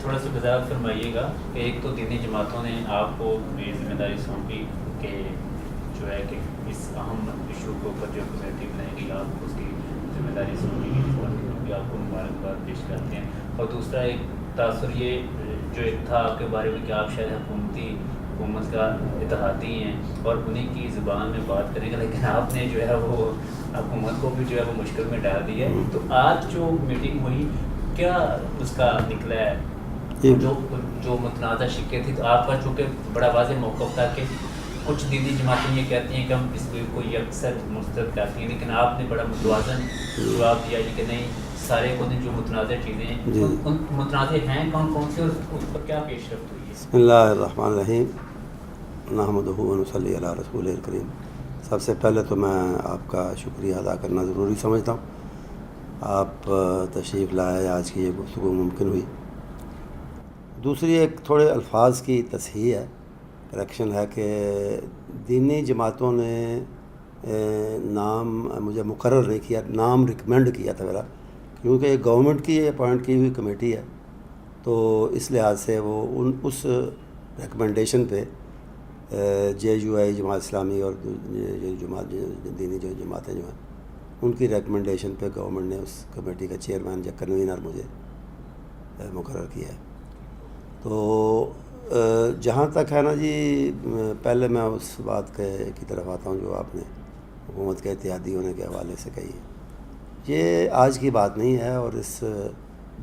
تھوڑا سا وضاحت فرمائیے گا کہ ایک تو دینی جماعتوں نے آپ کو یہ ذمہ داری سونپی کہ جو ہے کہ اس اہم ایشو کے اوپر جو کمیٹی بنائے گی آپ کو اس کی ذمہ داری سونپی گئی، آپ کو مبارکباد پیش کرتے ہیں. اور دوسرا ایک تاثر یہ جو ایک تھا آپ کے بارے میں کہ آپ شاید حکومت کا اتحادی ہیں اور انہیں کی زبان میں بات کریں گے، لیکن آپ نے جو ہے وہ حکومت کو بھی جو ہے وہ مشکل میں ڈال دیا ہے. تو آج جو میٹنگ ہوئی کیا اس کا نکلا ہے جو متنازع شکیں تھی؟ تو آپ کا چونکہ بڑا واضح موقف تھا کہ کچھ دینی جماعتیں یہ کہتی ہیں کہ ہم اس بل کو یکسر مسترد کرتی ہیں، لیکن آپ نے بڑا متوازن جواب دیا کہ نہیں، سارے کو جو متنازع چیزیں ہیں ان متنازع ہیں کون کون سے اور اس پر کیا پیش رفت ہوئی ہے؟ بسم اللہ الرحمن الرحیم، نحمدہ و نصلی علی رسول الکریم. سب سے پہلے تو میں آپ کا شکریہ ادا کرنا ضروری سمجھتا ہوں. آپ تشریف لائے، آج کی یہ گفتگو ممکن ہوئی. دوسری ایک تھوڑے الفاظ کی تصحیح ہے، کریکشن ہے کہ دینی جماعتوں نے نام مجھے مقرر نہیں کیا، نام ریکمینڈ کیا تھا میرا، کیونکہ یہ گورنمنٹ کی اپوائنٹ کی ہوئی کمیٹی ہے. تو اس لحاظ سے وہ اس ریکمنڈیشن پہ جے یو آئی جماعت اسلامی اور دینی جو جماعتیں جو ہیں ان کی ریکمنڈیشن پہ گورنمنٹ نے اس کمیٹی کا چیئرمین یا کنوینر مجھے مقرر کیا ہے. تو جہاں تک ہے نا جی، پہلے میں اس بات کی طرف آتا ہوں جو آپ نے حکومت کے اتحادی ہونے کے حوالے سے کہی ہے. یہ آج کی بات نہیں ہے اور اس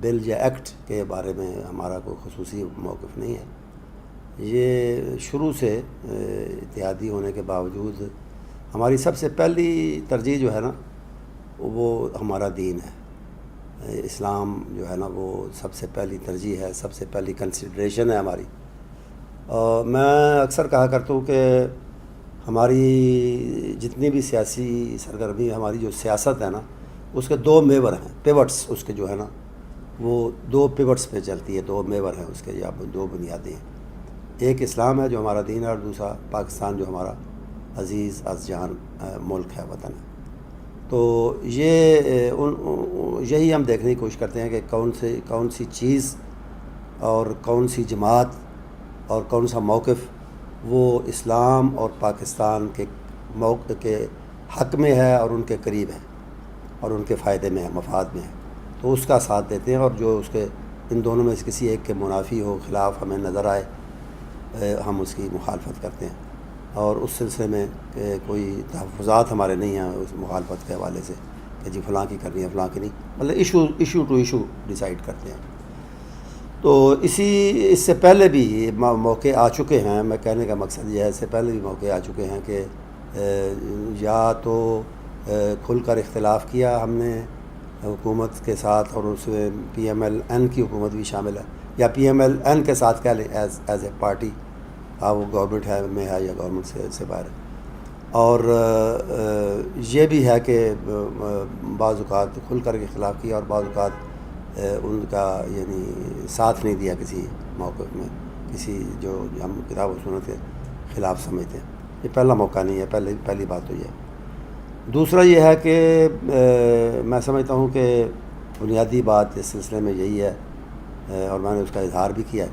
بل یا ایکٹ کے بارے میں ہمارا کوئی خصوصی موقف نہیں ہے. یہ شروع سے اتحادی ہونے کے باوجود ہماری سب سے پہلی ترجیح جو ہے نا وہ ہمارا دین ہے. اسلام جو ہے نا وہ سب سے پہلی ترجیح ہے، سب سے پہلی کنسیڈریشن ہے ہماری. میں اکثر کہا کرتا ہوں کہ ہماری جتنی بھی سیاسی سرگرمی، ہماری جو سیاست ہے نا اس کے دو میور ہیں، پیوٹس اس کے جو ہے نا وہ دو پیوٹس پہ چلتی ہے، دو میور ہیں اس کے، یا دو بنیادیں ہیں. ایک اسلام ہے جو ہمارا دین ہے، اور دوسرا پاکستان جو ہمارا عزیز از جان ملک ہے، وطن ہے. تو یہی ہم دیکھنے کی کوشش کرتے ہیں کہ کون سی چیز اور کون سی جماعت اور کون سا موقف وہ اسلام اور پاکستان کے موقع کے حق میں ہے اور ان کے قریب ہے اور ان کے فائدے میں ہے، مفاد میں ہے. تو اس کا ساتھ دیتے ہیں، اور جو اس کے ان دونوں میں سے کسی ایک کے منافی ہو، خلاف ہمیں نظر آئے، ہم اس کی مخالفت کرتے ہیں. اور اس سلسلے میں کہ کوئی تحفظات ہمارے نہیں ہیں اس مخالفت کے حوالے سے کہ جی فلاں کی کرنی ہے فلاں کی نہیں، مطلب ایشو ٹو ایشو ڈیسائیڈ کرتے ہیں. تو اس سے پہلے بھی موقع آ چکے ہیں، میں کہنے کا مقصد یہ ہے، اس سے پہلے بھی موقع آ چکے ہیں کہ یا تو کھل کر اختلاف کیا ہم نے حکومت کے ساتھ، اور اس میں پی ایم ایل این کی حکومت بھی شامل ہے، یا پی ایم ایل این کے ساتھ کہہ لیں ایز اے پارٹی، وہ گورنمنٹ میں ہے یا گورنمنٹ سے باہر ہے. اور یہ بھی ہے کہ بعض اوقات کھل کر کے خلاف کیا اور بعض اوقات ان کا یعنی ساتھ نہیں دیا کسی موقف میں، کسی جو ہم کتاب و سنت کے خلاف سمجھتے ہیں. یہ پہلا موقع نہیں ہے، پہلی بات تو یہ ہے. دوسرا یہ ہے کہ میں سمجھتا ہوں کہ بنیادی بات اس سلسلے میں یہی ہے، اور میں نے اس کا اظہار بھی کیا ہے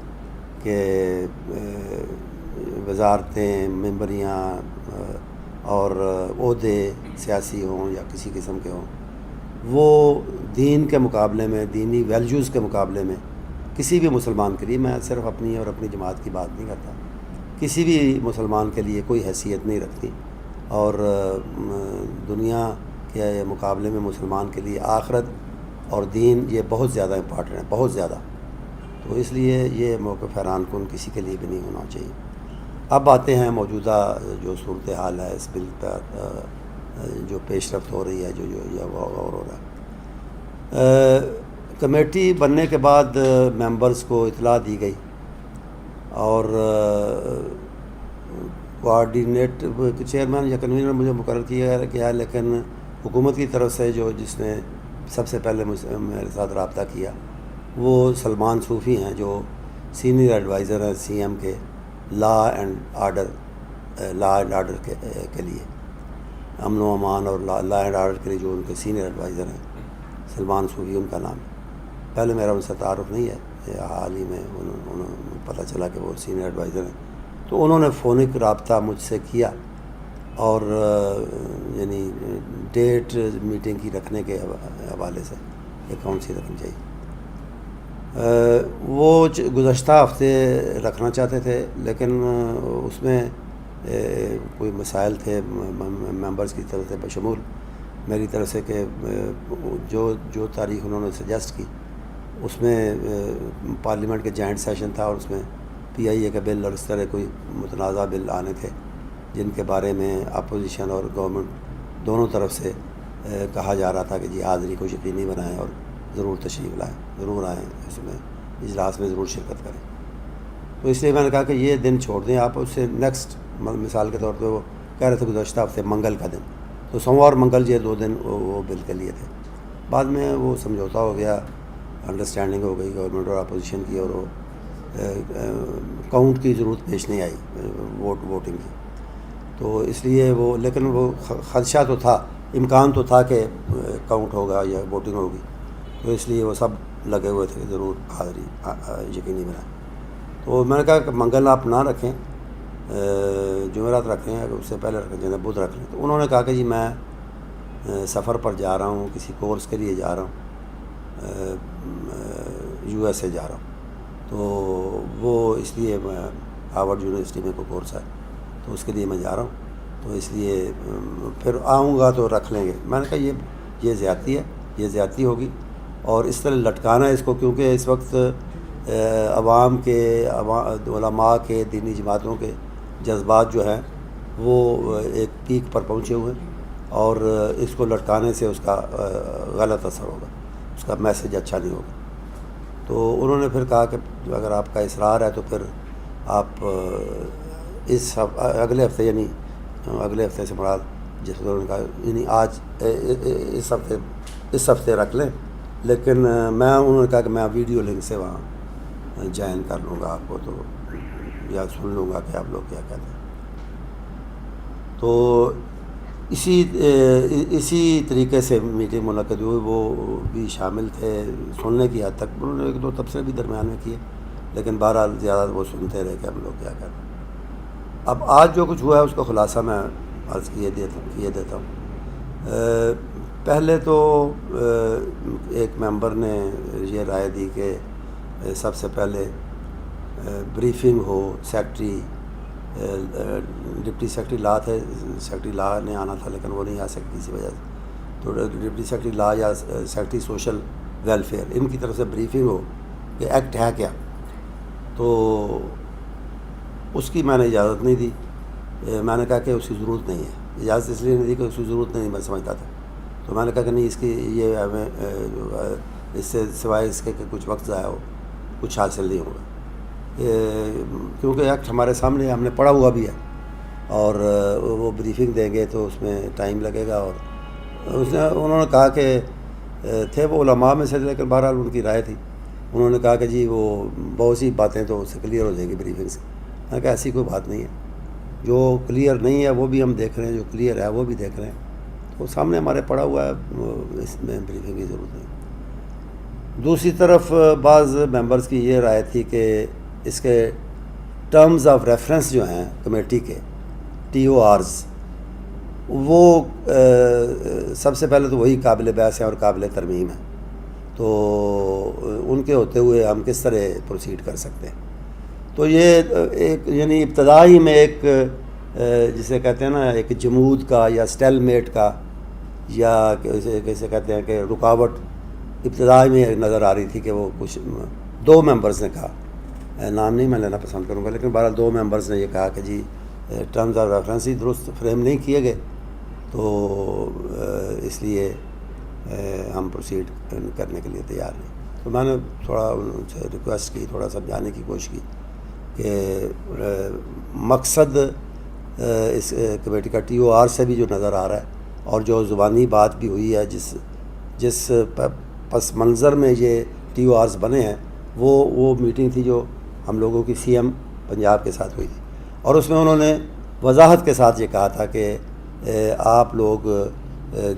کہ وزارتیں، ممبریاں اور عہدے سیاسی ہوں یا کسی قسم کے ہوں، وہ دین کے مقابلے میں، دینی ویلیوز کے مقابلے میں کسی بھی مسلمان کے لیے، میں صرف اپنی اور اپنی جماعت کی بات نہیں کرتا، کسی بھی مسلمان کے لیے کوئی حیثیت نہیں رکھتی. اور دنیا کے مقابلے میں مسلمان کے لیے آخرت اور دین یہ بہت زیادہ امپارٹنٹ ہے، بہت زیادہ. تو اس لیے یہ موقف حیران کن کسی کے لیے بھی نہیں ہونا چاہیے. اب آتے ہیں موجودہ جو صورتحال ہے اس بل پر جو پیش رفت ہو رہی ہے، جو غور ہو رہا ہے. کمیٹی بننے کے بعد ممبرز کو اطلاع دی گئی اور کوآرڈینیٹ چیئرمین یا کنوینر مجھے مقرر کیا ہے، لیکن حکومت کی طرف سے جس نے سب سے پہلے میرے ساتھ رابطہ کیا وہ سلمان صوفی ہیں، جو سینئر ایڈوائزر ہیں سی ایم کے لا اینڈ آرڈر کے لیے، امن و امان اور لا اینڈ آرڈر کے لیے جو ان کے سینئر ایڈوائزر ہیں، سلمان صوفی ان کا نام ہے. پہلے میرا ان سے تعارف نہیں ہے، حال ہی میں انہوں پتہ چلا کہ وہ سینئر ایڈوائزر ہیں، تو انہوں نے فونک رابطہ مجھ سے کیا اور یعنی ڈیٹ میٹنگ کی رکھنے کے حوالے سے کہ کون سی رکھنی چاہیے۔ وہ گزشتہ ہفتے رکھنا چاہتے تھے، لیکن اس میں کوئی مسائل تھے ممبرز کی طرف سے بشمول میری طرف سے کہ جو تاریخ انہوں نے سجیسٹ کی اس میں پارلیمنٹ کے جوائنٹ سیشن تھا، اور اس میں پی آئی اے کا بل اور اس طرح کوئی متنازع بل آنے تھے جن کے بارے میں اپوزیشن اور گورنمنٹ دونوں طرف سے کہا جا رہا تھا کہ جی حاضری کو یقینی بنائیں اور ضرور تشریف لائیں، ضرور آئیں، اس میں اجلاس میں ضرور شرکت کریں۔ تو اس لیے میں نے کہا کہ یہ دن چھوڑ دیں آپ، اس سے نیکسٹ مثال کے طور پہ وہ کہہ رہے تھے گزشتہ ہفتے منگل کا دن، تو سوموار منگل یہ 2 دن وہ بل کے لیے تھے۔ بعد میں وہ سمجھوتا ہو گیا، انڈرسٹینڈنگ ہو گئی گورنمنٹ اور اپوزیشن کی، اور وہ کاؤنٹ کی ضرورت پیش نہیں آئی ووٹنگ کی، تو اس لیے وہ، لیکن وہ خدشہ تو تھا، امکان تو تھا کہ کاؤنٹ ہوگا یا ووٹنگ ہوگی، تو اس لیے وہ سب لگے ہوئے تھے کہ ضرور حاضری یقینی بنائیں۔ تو میں نے کہا کہ منگل آپ نہ رکھیں، جمعرات رکھیں، اگر اس سے پہلے رکھیں جیسے بدھ رکھ لیں۔ تو انہوں نے کہا کہ جی میں سفر پر جا رہا ہوں، کسی کورس کے لیے جا رہا ہوں، یو ایس اے جا رہا ہوں، تو وہ اس لیے میں ہارورڈ یونیورسٹی میں کوئی کورس ہے تو اس کے لیے میں جا رہا ہوں، تو اس لیے پھر آؤں گا تو رکھ لیں گے۔ میں نے کہا یہ زیادتی ہے، یہ زیادتی ہوگی، اور اس طرح لٹکانا ہے اس کو، کیونکہ اس وقت عوام کے علماء کے دینی جماعتوں کے جذبات جو ہیں وہ ایک پیک پر پہنچے ہوئے ہیں، اور اس کو لٹکانے سے اس کا غلط اثر ہوگا، اس کا میسج اچھا نہیں ہوگا۔ تو انہوں نے پھر کہا کہ اگر آپ کا اصرار ہے تو پھر آپ اگلے ہفتے، یعنی اگلے ہفتے سے مراد جس انہوں نے کہا یعنی آج اس ہفتے رکھ لیں، لیکن انہوں نے کہا کہ میں ویڈیو لنک سے وہاں جوائن کر لوں گا آپ کو، تو یا سن لوں گا کہ آپ لوگ کیا کہتے ہیں۔ تو اسی طریقے سے میٹنگ منعقد ہوئی، وہ بھی شامل تھے سننے کی حد تک، انہوں نے 1-2 تبصرے بھی درمیان میں کیے، لیکن بہرحال زیادہ وہ سنتے رہے کہ ہم لوگ کیا کہتے ہیں۔ اب آج جو کچھ ہوا ہے اس کا خلاصہ میں عرض کیے دیتا ہوں۔ پہلے تو ایک ممبر نے یہ رائے دی کہ سب سے پہلے بریفنگ ہو، سیکرٹری ڈپٹی سیکرٹری لا تھے، سیکرٹری لا نے آنا تھا لیکن وہ نہیں آ سکتی کسی وجہ سے، تو ڈپٹی سیکرٹری لا یا سیکرٹری سوشل ویلفیئر، ان کی طرف سے بریفنگ ہو کہ ایکٹ ہے کیا۔ تو اس کی میں نے اجازت نہیں دی، میں نے کہا کہ اس کی ضرورت نہیں ہے، اجازت اس لیے نہیں دی کہ اس کی ضرورت نہیں، میں سمجھتا تھا، تو میں نے کہا کہ نہیں، اس کی یہ ہمیں اس سے سوائے اس کے کہ کچھ وقت ضائع ہو کچھ حاصل نہیں ہوگا، کیونکہ ایکٹ ہمارے سامنے ہم نے پڑھا ہوا بھی ہے، اور وہ بریفنگ دیں گے تو اس میں ٹائم لگے گا، اور انہوں نے کہا کہ تھے وہ علماء میں سے، لیکن بہرحال ان کی رائے تھی، انہوں نے کہا کہ جی وہ بہت سی باتیں تو اس سے کلیئر ہو جائیں گی بریفنگ سے۔ میں نے کہا ایسی کوئی بات نہیں ہے، جو کلیئر نہیں ہے وہ بھی ہم دیکھ رہے ہیں، جو کلیئر ہے وہ بھی دیکھ رہے ہیں، تو سامنے ہمارے پڑھا ہوا ہے، اس میں بریفنگ کی ضرورت نہیں۔ دوسری طرف بعض ممبرز کی یہ رائے تھی کہ اس کے ٹرمز آف ریفرنس جو ہیں کمیٹی کے TORs، وہ سب سے پہلے تو وہی قابل بحث ہیں اور قابل ترمیم ہیں، تو ان کے ہوتے ہوئے ہم کس طرح پروسیڈ کر سکتے ہیں۔ تو یہ ایک یعنی ابتدائی میں ایک جسے کہتے ہیں نا ایک جمود کا یا سٹیل میٹ کا، یا کیسے کہتے ہیں کہ رکاوٹ ابتدائی میں نظر آ رہی تھی کہ وہ کچھ 2 ممبرز نے کہا، نام نہیں میں لینا پسند کروں گا، لیکن بہرحال 2 ممبرز نے یہ کہا کہ جی ٹرمز آف ریفرنس ہی درست فریم نہیں کیے گئے، تو اس لیے ہم پروسیڈ کرنے کے لیے تیار نہیں۔ تو میں نے تھوڑا ان سے ریکویسٹ کی، تھوڑا سمجھانے کی کوشش کی کہ مقصد اس کمیٹی کا TOR سے بھی جو نظر آ رہا ہے، اور جو زبانی بات بھی ہوئی ہے، جس پس منظر میں یہ TORs بنے ہیں، وہ میٹنگ تھی جو ہم لوگوں کی CM پنجاب کے ساتھ ہوئی تھی، اور اس میں انہوں نے وضاحت کے ساتھ یہ کہا تھا کہ آپ لوگ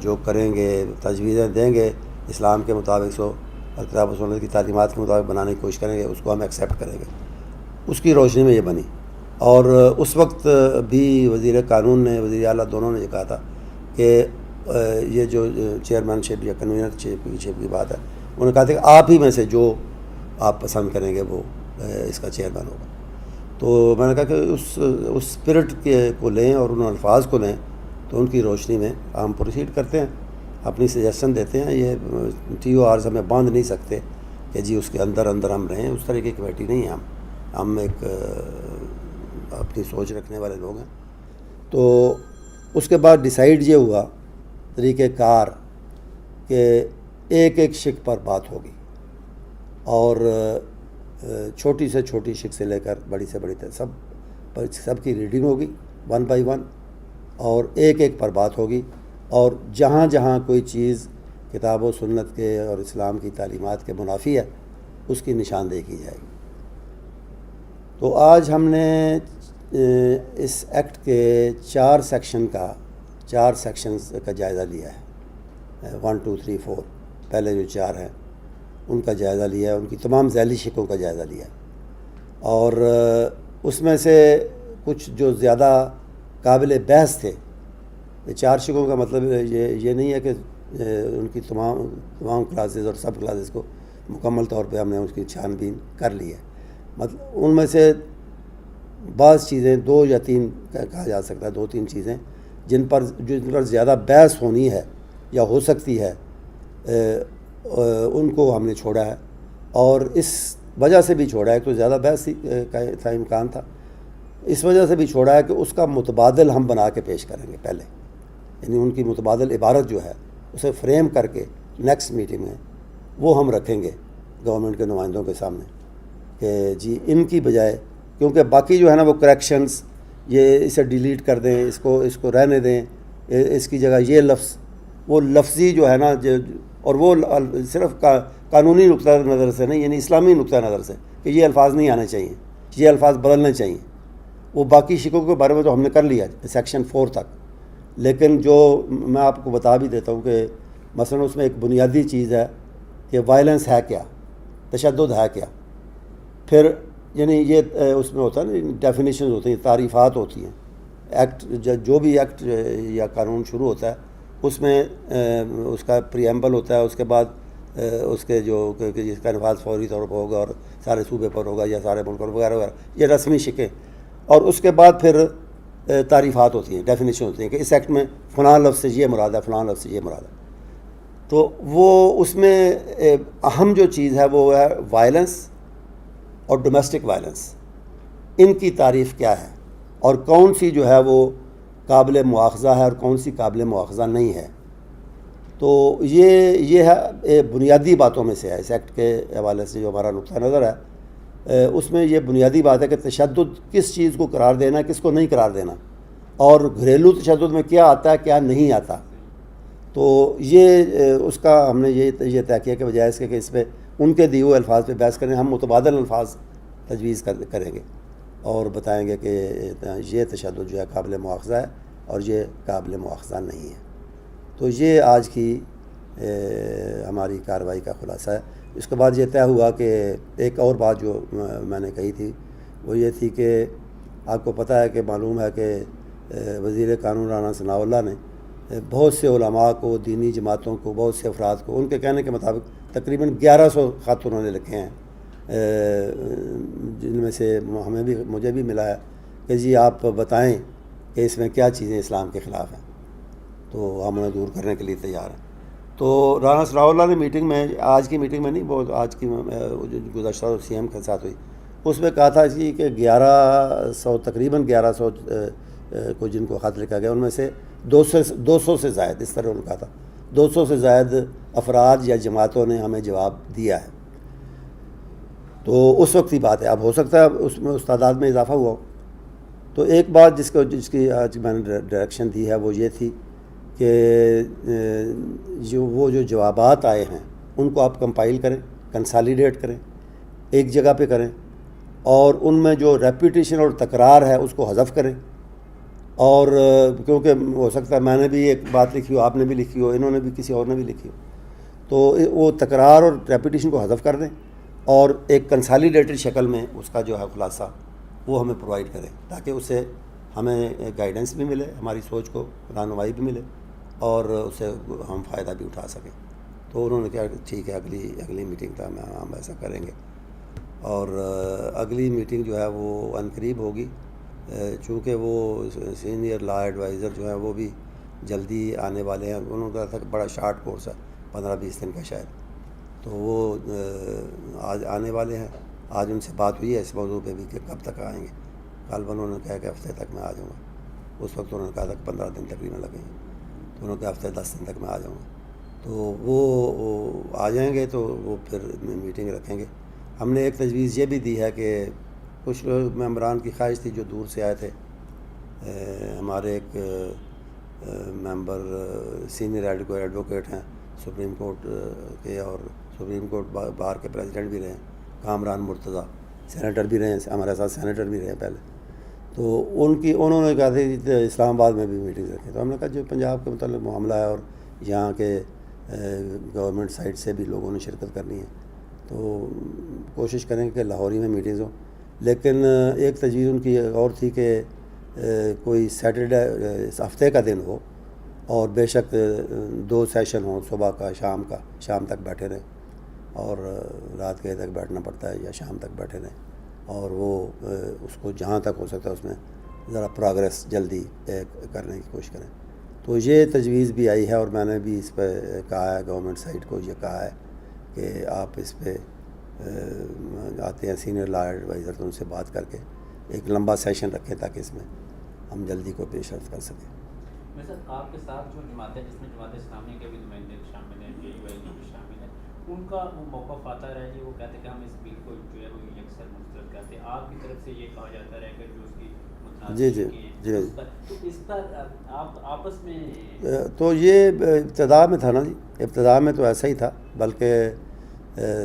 جو کریں گے، تجویزیں دیں گے اسلام کے مطابق، سو اور کتاب و سنت کی تعلیمات کے مطابق بنانے کی کوشش کریں گے، اس کو ہم ایکسیپٹ کریں گے. اس کی روشنی میں یہ بنی. اور اس وقت بھی وزیر قانون نے، وزیر اعلیٰ دونوں نے یہ کہا تھا کہ یہ جو چیئرمین شپ یا کنوینر شپ کی بات ہے، انہوں نے کہا تھا کہ آپ ہی میں سے جو آپ پسند کریں گے وہ اس کا چیئرمین ہوگا. تو میں نے کہا کہ اس اسپرٹ کو لیں اور ان الفاظ کو لیں، تو ان کی روشنی میں ہم پروسیڈ کرتے ہیں، اپنی سجیشن دیتے ہیں. یہ ٹی او آرز ہمیں باندھ نہیں سکتے کہ جی اس کے اندر ہم رہیں. اس طرح کی کمیٹی نہیں ہے ہم ایک اپنی سوچ رکھنے والے لوگ ہیں. تو اس کے بعد ڈیسائیڈ یہ ہوا طریقہ کار کہ ایک ایک شق پر بات ہوگی، اور چھوٹی سے چھوٹی شق سے لے کر بڑی سے بڑی تک سب کی ریڈنگ ہوگی 1 by 1، اور ایک ایک پر بات ہوگی. اور جہاں جہاں کوئی چیز کتاب و سنت کے اور اسلام کی تعلیمات کے منافی ہے، اس کی نشاندہی کی جائے گی. تو آج ہم نے اس ایکٹ کے 4 سیکشنز کا جائزہ لیا ہے. 1 2 3 4 پہلے جو 4 ہیں ان کا جائزہ لیا ہے، ان کی تمام ذیلی شقوں کا جائزہ لیا ہے. اور اس میں سے کچھ جو زیادہ قابل بحث تھے، 4 شقوں کا مطلب یہ نہیں ہے کہ ان کی تمام کلاسز اور سب کلاسز کو مکمل طور پہ ہم نے اس کی چھان بین کر لی ہے. مطلب ان میں سے بعض چیزیں 2 یا 3 کہا جا سکتا ہے، 2-3 چیزیں جن پر زیادہ بحث ہونی ہے یا ہو سکتی ہے، ان کو ہم نے چھوڑا ہے. اور اس وجہ سے بھی چھوڑا ہے تو زیادہ بحث کا امکان تھا، اس وجہ سے بھی چھوڑا ہے کہ اس کا متبادل ہم بنا کے پیش کریں گے پہلے. یعنی ان کی متبادل عبارت جو ہے اسے فریم کر کے نیکسٹ میٹنگ میں وہ ہم رکھیں گے گورنمنٹ کے نمائندوں کے سامنے کہ جی ان کی بجائے، کیونکہ باقی جو ہے نا وہ کریکشنز، یہ اسے ڈیلیٹ کر دیں، اس کو رہنے دیں، اس کی جگہ یہ لفظ، وہ لفظی جو ہے نا اور وہ صرف قانونی نقطہ نظر سے نہیں، یعنی اسلامی نقطہ نظر سے کہ یہ الفاظ نہیں آنے چاہیے، یہ الفاظ بدلنے چاہیے. وہ باقی شقوں کے بارے میں تو ہم نے کر لیا سیکشن 4 تک. لیکن جو میں آپ کو بتا بھی دیتا ہوں کہ مثلا اس میں ایک بنیادی چیز ہے کہ وائلنس ہے کیا، تشدد ہے کیا. پھر یعنی یہ اس میں ہوتا ہے نا ڈیفینیشنز ہوتی ہیں، تعریفات ہوتی ہیں. ایکٹ جو بھی ایکٹ یا قانون شروع ہوتا ہے اس میں اس کا پریمبل ہوتا ہے، اس کے بعد اس کے جو جس کا نفاذ فوری طور پر ہوگا اور سارے صوبے پر ہوگا یا سارے ملک پر وغیرہ وغیرہ، یہ رسمی شقیں. اور اس کے بعد پھر تعریفات ہوتی ہیں، ڈیفینیشن ہوتی ہیں کہ اس ایکٹ میں فلاں لفظ سے یہ مراد ہے، فلاں لفظ سے یہ مراد ہے. تو وہ اس میں اہم جو چیز ہے وہ ہے وائلنس اور ڈومیسٹک وائلنس. ان کی تعریف کیا ہے اور کون سی جو ہے وہ قابل مواخذہ ہے اور کون سی قابل مواخذہ نہیں ہے. تو یہ ہے بنیادی باتوں میں سے ہے. اس ایکٹ کے حوالے سے جو ہمارا نقطہ نظر ہے اس میں یہ بنیادی بات ہے کہ تشدد کس چیز کو قرار دینا، کس کو نہیں قرار دینا، اور گھریلو تشدد میں کیا آتا ہے کیا نہیں آتا. تو یہ اس کا ہم نے یہ طے کیا کہ بجائے اس کے کہ اس پہ ان کے دیے ہوئے الفاظ پہ بحث کریں، ہم متبادل الفاظ تجویز کریں گے اور بتائیں گے کہ یہ تشدد جو ہے قابل مواخذہ ہے اور یہ قابل مواخذہ نہیں ہے. تو یہ آج کی ہماری کارروائی کا خلاصہ ہے. اس کے بعد یہ طے ہوا کہ ایک اور بات جو میں نے کہی تھی وہ یہ تھی کہ آپ کو پتہ ہے کہ معلوم ہے کہ وزیر قانون رانا ثناء اللہ نے بہت سے علماء کو، دینی جماعتوں کو، بہت سے افراد کو ان کے کہنے کے مطابق تقریباً 1100 خط انہوں نے لکھے ہیں، جن میں سے مجھے بھی ملا ہے کہ جی آپ بتائیں کہ اس میں کیا چیزیں اسلام کے خلاف ہیں، تو ہم انہیں دور کرنے کے لیے تیار ہیں. تو رانا ثناء اللہ نے میٹنگ میں، آج کی میٹنگ میں نہیں، بہت آج کی گزشتہ سی ایم کے ساتھ ہوئی، اس میں کہا تھا جی کہ 1100 تقریباً 1100 کو جن کو خط لکھا گیا ان میں سے 200 سے زائد، اس طرح انہوں نے کہا تھا 200 سے زائد افراد یا جماعتوں نے ہمیں جواب دیا ہے. تو اس وقت کی بات ہے، اب ہو سکتا ہے اس میں اس تعداد میں اضافہ ہوا ہو. تو ایک بات جس کی آج میں نے ڈائریکشن دی ہے وہ یہ تھی کہ جو جوابات آئے ہیں ان کو آپ کمپائل کریں، کنسالیڈیٹ کریں، ایک جگہ پہ کریں، اور ان میں جو ریپیٹیشن اور تکرار ہے اس کو حذف کریں. اور کیونکہ ہو سکتا ہے میں نے بھی ایک بات لکھی ہو، آپ نے بھی لکھی ہو، انہوں نے بھی، کسی اور نے بھی لکھی ہو، تو وہ تکرار اور ریپیٹیشن کو حذف کر دیں اور ایک کنسالیڈیٹڈ شکل میں اس کا جو ہے خلاصہ وہ ہمیں پرووائڈ کریں، تاکہ اس سے ہمیں گائیڈنس بھی ملے، ہماری سوچ کو رہنمائی بھی ملے اور اس سے ہم فائدہ بھی اٹھا سکیں۔ تو انہوں نے کہا کہ ٹھیک ہے، اگلی میٹنگ کا ہم ایسا کریں گے، اور اگلی میٹنگ جو ہے وہ عنقریب ہوگی، چونکہ وہ سینئر لا ایڈوائزر جو ہیں وہ بھی جلدی آنے والے ہیں۔ انہوں نے کہا تھا کہ بڑا شارٹ کورس ہے، 15-20 دن کا شاید، تو وہ آج آنے والے ہیں۔ آج ان سے بات ہوئی ہے اس موضوع پہ بھی کہ کب تک آئیں گے۔ کل انہوں نے کہا کہ ہفتے تک میں آ جاؤں گا، اس وقت انہوں نے کہا تھا کہ 15 دن تقریباً لگیں گے، تو انہوں نے کہا ہفتے 10 دن تک میں آ جاؤں گا۔ تو وہ آ جائیں گے تو وہ پھر میٹنگ رکھیں گے۔ ہم نے ایک تجویز یہ بھی دی ہے کہ کچھ ممبران کی خواہش تھی جو دور سے آئے تھے، ہمارے ایک ممبر سینئر ایڈوکیٹ ہیں سپریم کورٹ کے، اور سپریم کورٹ بار کے پریزیڈنٹ بھی رہے ہیں، کامران مرتضیٰ، سینیٹر بھی رہے ہیں، ہمارے ساتھ سینیٹر بھی رہے ہیں پہلے۔ تو انہوں نے کہا تھا کہ اسلام آباد میں بھی میٹنگ رکھیں، تو ہم نے کہا جو پنجاب کے متعلق معاملہ ہے اور یہاں کے گورنمنٹ سائڈ سے بھی لوگوں نے شرکت کرنی ہے، تو کوشش کریں کہ لاہور ہی میں میٹنگز ہوں۔ لیکن ایک تجویز ان کی اور تھی کہ کوئی سیٹرڈے ہفتے کا دن ہو اور بے شک 2 سیشن ہوں، صبح کا شام تک بیٹھے رہیں، اور رات کے تک بیٹھنا پڑتا ہے یا شام تک بیٹھے رہیں، اور وہ اس کو جہاں تک ہو سکتا ہے اس میں ذرا پروگریس جلدی کرنے کی کوشش کریں۔ تو یہ تجویز بھی آئی ہے، اور میں نے بھی اس پہ کہا ہے، گورنمنٹ سائٹ کو یہ کہا ہے کہ آپ اس پہ آتے ہیں سینئر لا ایڈوائزر، تو ان سے بات کر کے ایک لمبا سیشن رکھیں تاکہ اس میں ہم جلدی کو پیش رفت کر سکیں۔ سر آپ کے ساتھ جو جماعتیں، جس میں جماعت اسلامی کے بھی نمائندے شامل ہیں، JUIL بھی شامل ہیں، ان کا وہ موقف آتا رہا ہے، وہ کہتے ہیں کہ ہم اس بل کو جو ہے وہ یکسر مسترد کرتے ہیں۔ آپ کی طرف سے یہ کہا جاتا رہے کہ جو اس کی جی تو اس پر آپ آپس میں تو یہ ابتدا میں تھا نا جی، ابتدا میں تو ایسا ہی تھا، بلکہ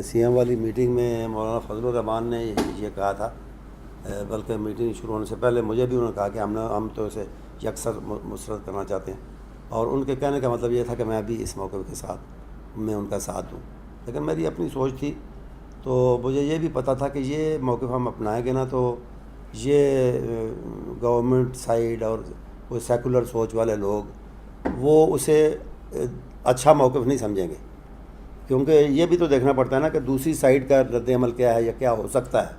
CM والی میٹنگ میں مولانا فضل الرحمان نے یہ کہا تھا، بلکہ میٹنگ شروع ہونے سے پہلے مجھے بھی انہوں نے کہا کہ ہم تو اسے یکسر مسترد کرنا چاہتے ہیں، اور ان کے کہنے کا مطلب یہ تھا کہ میں بھی اس موقع کے ساتھ میں ان کا ساتھ دوں۔ لیکن میری اپنی سوچ تھی، تو مجھے یہ بھی پتہ تھا کہ یہ موقف ہم اپنائیں گے نا تو یہ گورنمنٹ سائڈ اور کوئی سیکولر سوچ والے لوگ وہ اسے اچھا موقف نہیں سمجھیں گے، کیونکہ یہ بھی تو دیکھنا پڑتا ہے نا کہ دوسری سائڈ کا رد عمل کیا ہے یا کیا ہو سکتا ہے۔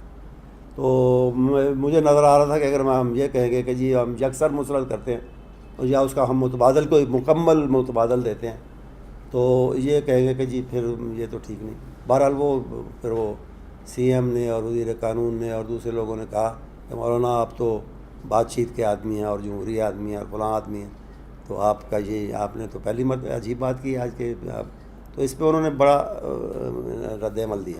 تو مجھے نظر آ رہا تھا کہ اگر ہم یہ کہیں گے کہ جی ہم یکسر مسترد کرتے ہیں، اور یا اس کا ہم متبادل کو مکمل متبادل دیتے ہیں، تو یہ کہیں گے کہ جی پھر یہ تو ٹھیک نہیں۔ بہرحال پھر وہ CM نے اور وزیر قانون نے اور دوسرے لوگوں نے کہا کہ مولانا آپ تو بات چیت کے آدمی ہیں اور جمہوری آدمی ہیں اور فلاں آدمی ہیں، تو آپ نے تو پہلی مرتبہ عجیب بات کی آج کے، تو اس پہ انہوں نے بڑا رد عمل دیا۔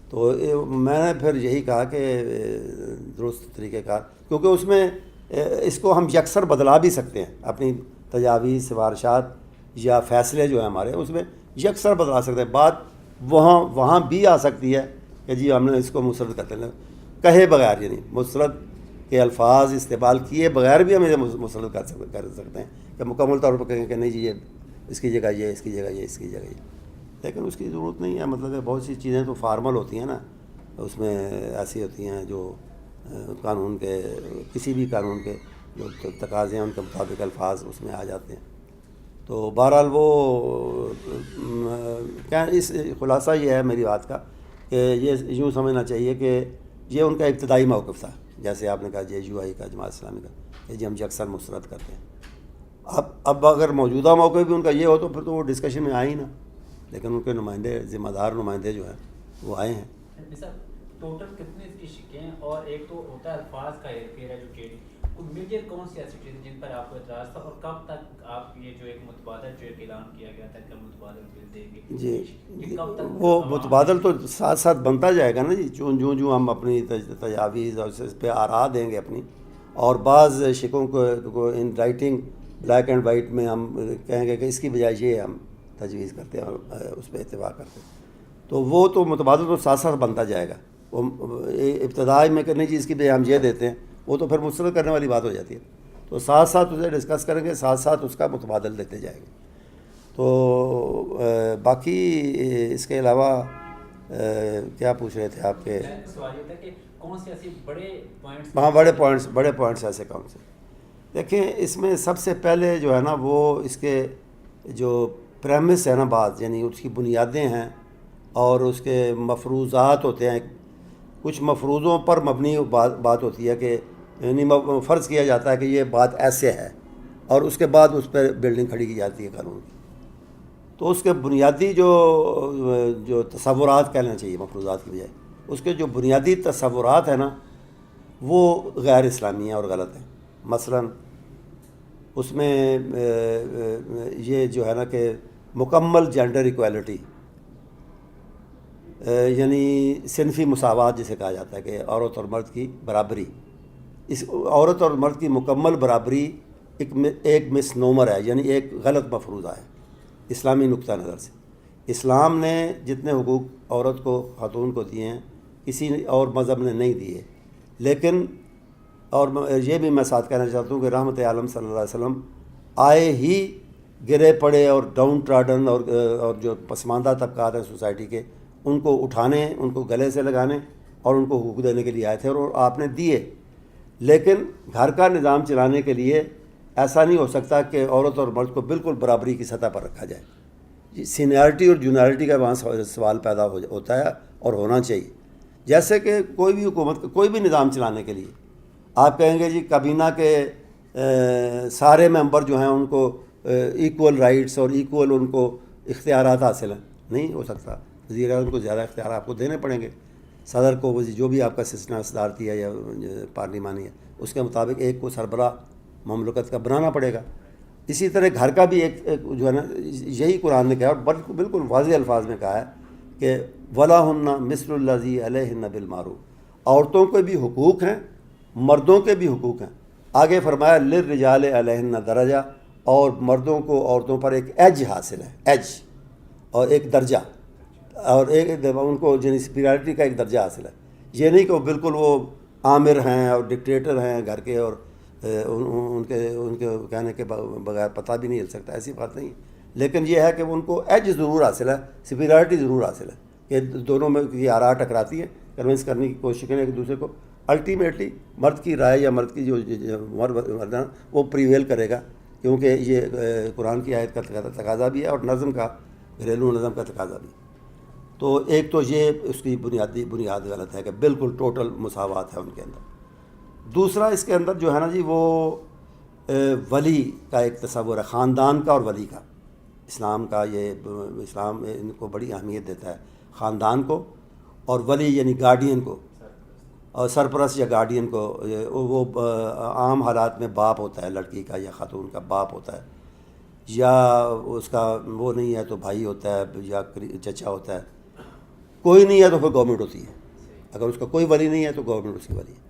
تو میں نے پھر یہی کہا کہ درست طریقہ کار، کیونکہ اس میں اس کو ہم یکسر بدلا بھی سکتے ہیں، اپنی تجاویز، سفارشات یا فیصلے جو ہیں ہمارے اس میں یکسر بدلا سکتے ہیں۔ بات وہاں بھی آ سکتی ہے کہ جی ہم نے اس کو مسترد کرتے ہیں، کہے بغیر، یعنی مسترد کے الفاظ استعمال کیے بغیر بھی ہم اسے مسترد کر سکتے ہیں، کہ مکمل طور پر کہیں کہ نہیں جی یہ اس کی جگہ یہ، اس کی جگہ یہ، اس کی جگہ یہ، لیکن اس کی ضرورت نہیں ہے۔ مطلب کہ بہت سی چیزیں تو فارمل ہوتی ہیں نا، اس میں ایسی ہوتی ہیں جو قانون کے، کسی بھی قانون کے جو تقاضے ہیں ان کے مطابق الفاظ اس میں آ جاتے ہیں۔ تو بہرحال وہ اس خلاصہ یہ ہے میری بات کا کہ یہ یوں سمجھنا چاہیے کہ یہ ان کا ابتدائی موقف تھا، جیسے آپ نے کہا JUI کا، جماعت اسلامی کا، کہ جی ہم یکسر مسترد کرتے ہیں۔ اب اگر موجودہ موقع بھی ان کا یہ ہو تو پھر تو وہ ڈسکشن میں آئے ہی نا، لیکن ان کے نمائندے، ذمہ دار نمائندے جو ہیں وہ آئے ہیں۔ ٹوٹل کتنے اس کی شکیں ہیں؟ اور ایک تو ہوتا ہے الفاظ کا ہیر پھیر ہے جو کہ میجر کون سی ایسی چیزیں جن پر آپ کو اعتراض تھا، اور کب تک آپ یہ جو ایک متبادل جو ایک اعلان کیا گیا تھا کہ متبادل بل دیں گے، جی کب تک وہ متبادل تو ساتھ ساتھ بنتا جائے گا نا جی، جو ہم اپنی تجاویز اور اس پہ آراء دیں گے اپنی، اور بعض شکوں کو in writing black and white میں ہم کہیں گے کہ اس کی بجائے یہ ہم تجویز کرتے ہیں اور اس پہ اتفاق کرتے ہیں، تو وہ تو متبادل تو ساتھ ساتھ بنتا جائے گا۔ وہ ابتدائی میں کرنے چیز کی بجائے ہم یہ دیتے ہیں، وہ تو پھر مسترد کرنے والی بات ہو جاتی ہے، تو ساتھ ساتھ اسے ڈسکس کریں گے، ساتھ ساتھ اس کا متبادل دیتے جائیں گے۔ تو باقی اس کے علاوہ کیا پوچھ رہے تھے آپ کے؟ سوال یہ تھا کہ کون سے ایسے بڑے پوائنٹس؟ ہاں، بڑے پوائنٹس ایسے کون سے؟ دیکھیں، اس میں سب سے پہلے جو ہے نا وہ اس کے جو پریمس ہے نا بات، یعنی اس کی بنیادیں ہیں اور اس کے مفروضات ہوتے ہیں. کچھ مفروضوں پر مبنی بات ہوتی ہے کہ یعنی فرض کیا جاتا ہے کہ یہ بات ایسے ہے، اور اس کے بعد اس پہ بلڈنگ کھڑی کی جاتی ہے قانون کی. تو اس کے بنیادی جو تصورات کہنا چاہیے مفروضات کی بجائے، اس کے جو بنیادی تصورات ہیں نا وہ غیر اسلامی ہیں اور غلط ہیں. مثلا اس میں یہ جو ہے نا کہ مکمل جینڈر ایکویلٹی، یعنی صنفی مساوات جسے کہا جاتا ہے کہ عورت اور مرد کی برابری، اس عورت اور مرد کی مکمل برابری ایک مس نومر ہے، یعنی ایک غلط مفروضہ ہے اسلامی نقطہ نظر سے. اسلام نے جتنے حقوق عورت کو، خاتون کو دیے ہیں کسی اور مذہب نے نہیں دیے. لیکن اور یہ بھی میں ساتھ کہنا چاہتا ہوں کہ رحمت عالم صلی اللہ علیہ وسلم آئے ہی گرے پڑے اور ڈاؤن ٹراڈن اور جو پسماندہ طبقات ہیں سوسائٹی کے، ان کو اٹھانے، ان کو گلے سے لگانے اور ان کو حقوق دینے کے لیے آئے تھے، اور آپ نے دیے. لیکن گھر کا نظام چلانے کے لیے ایسا نہیں ہو سکتا کہ عورت اور مرد کو بالکل برابری کی سطح پر رکھا جائے. سینیارٹی اور جونیارٹی کا وہاں سوال پیدا ہوتا ہے اور ہونا چاہیے. جیسے کہ کوئی بھی حکومت، کوئی بھی نظام چلانے کے لیے آپ کہیں گے جی کابینہ کے سارے ممبر جو ہیں ان کو ایکول رائٹس اور ایکول ان کو اختیارات حاصل ہیں، نہیں ہو سکتا. وزیر اعظم کو زیادہ اختیار آپ کو دینے پڑیں گے، صدر کو جو بھی آپ کا سلسلہ صدارتی ہے یا پارلیمانی ہے اس کے مطابق ایک کو سربراہ مملکت کا بنانا پڑے گا. اسی طرح گھر کا بھی ایک جو ہے نا، یہی قرآن نے کہا اور بالکل واضح الفاظ میں کہا ہے کہ وَلَهُنَّ مِثْلُ الَّذِي عَلَيْهِنَّ بِالْمَعْرُوفِ، عورتوں کے بھی حقوق ہیں، مردوں کے بھی حقوق ہیں. آگے فرمایا لِلرِّجَالِ عَلَيْهِنَّ درجہ، اور مردوں کو عورتوں پر ایک ایج حاصل ہے، ایج اور ایک درجہ، اور ایک ان کو یعنی سپیریورٹی کا ایک درجہ حاصل ہے. یہ نہیں کہ وہ بالکل وہ آمر ہیں اور ڈکٹیٹر ہیں گھر کے، اور ان کے کہنے کے بغیر پتہ بھی نہیں ہل سکتا، ایسی بات نہیں. لیکن یہ ہے کہ ان کو ایج ضرور حاصل ہے، سپیریورٹی ضرور حاصل ہے کہ دونوں میں کی آراء ٹکراتی ہیں، کنونس کرنے کی کوشش کریں ایک دوسرے کو. الٹیمیٹلی مرد کی رائے یا مرد کی جو مرد ہے وہ پریویل کرے گا، کیونکہ یہ قرآن کی آیت کا تقاضا بھی ہے اور نظم کا، گھریلو نظم کا تقاضا بھی. تو ایک تو یہ اس کی بنیاد غلط ہے کہ بالکل ٹوٹل مساوات ہے ان کے اندر. دوسرا اس کے اندر جو ہے نا جی وہ ولی کا ایک تصور ہے، خاندان کا اور ولی کا. اسلام کا اسلام ان کو بڑی اہمیت دیتا ہے، خاندان کو اور ولی یعنی گارڈین کو، اور سرپرست یا گارڈین کو. وہ عام حالات میں باپ ہوتا ہے لڑکی کا یا خاتون کا، باپ ہوتا ہے، یا اس کا وہ نہیں ہے تو بھائی ہوتا ہے یا چچا ہوتا ہے. کوئی نہیں ہے تو پھر گورنمنٹ ہوتی ہے، اگر اس کا کوئی ولی نہیں ہے تو گورنمنٹ اس کی ولی ہے.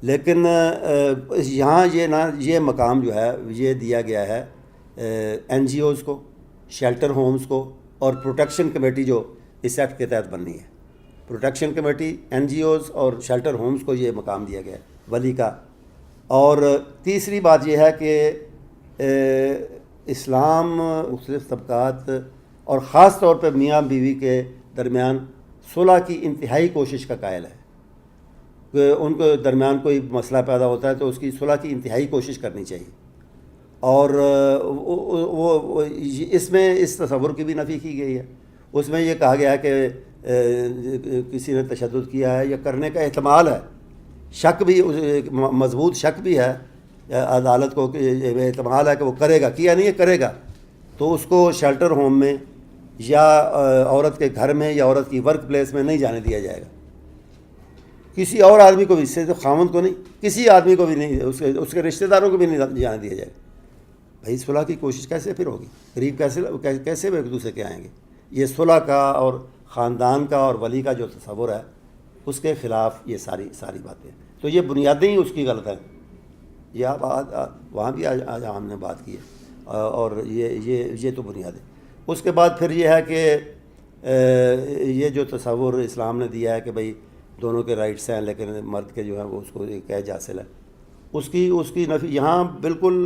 لیکن یہاں یہ مقام جو ہے یہ دیا گیا ہے این جی اوز کو، شیلٹر ہومز کو، اور پروٹیکشن کمیٹی جو اس ایکٹ کے تحت بننی ہے. Protection committee, N G Os اور شیلٹر ہومز کو یہ مقام دیا گیا ہے ولی کا. اور تیسری بات یہ ہے کہ اسلام مختلف طبقات اور خاص طور پہ میاں بیوی کے درمیان صلح کی انتہائی کوشش کا قائل ہے. کہ ان کے درمیان کوئی مسئلہ پیدا ہوتا ہے تو اس کی صلح کی انتہائی کوشش کرنی چاہیے. اور وہ اس میں اس تصور کی بھی نفی کی گئی ہے. اس میں یہ کہا گیا ہے کہ کسی نے تشدد کیا ہے یا کرنے کا احتمال ہے، شک بھی، مضبوط شک بھی ہے عدالت کو کہ احتمال ہے کہ وہ کرے گا، کیا نہیں ہے کرے گا، تو اس کو شیلٹر ہوم میں یا عورت کے گھر میں یا عورت کی ورک پلیس میں نہیں جانے دیا جائے گا. کسی اور آدمی کو بھی، اس سے تو خاوند کو نہیں، کسی آدمی کو بھی نہیں، اس کے رشتہ داروں کو بھی نہیں جانے دیا جائے گا. بھائی صلح کی کوشش کیسے پھر ہوگی؟ غریب کیسے ایک دوسرے کے آئیں گے؟ یہ صلح کا اور خاندان کا اور ولی کا جو تصور ہے اس کے خلاف یہ ساری باتیں. تو یہ بنیادیں ہی اس کی غلط ہیں. یہ آپ وہاں بھی آج ہم نے بات کی ہے، اور یہ تو بنیادیں. اس کے بعد پھر یہ ہے کہ یہ جو تصور اسلام نے دیا ہے کہ بھئی دونوں کے رائٹس ہیں لیکن مرد کے جو ہیں وہ اس کو ایک ایج حاصل ہے، اس کی نفی یہاں بالکل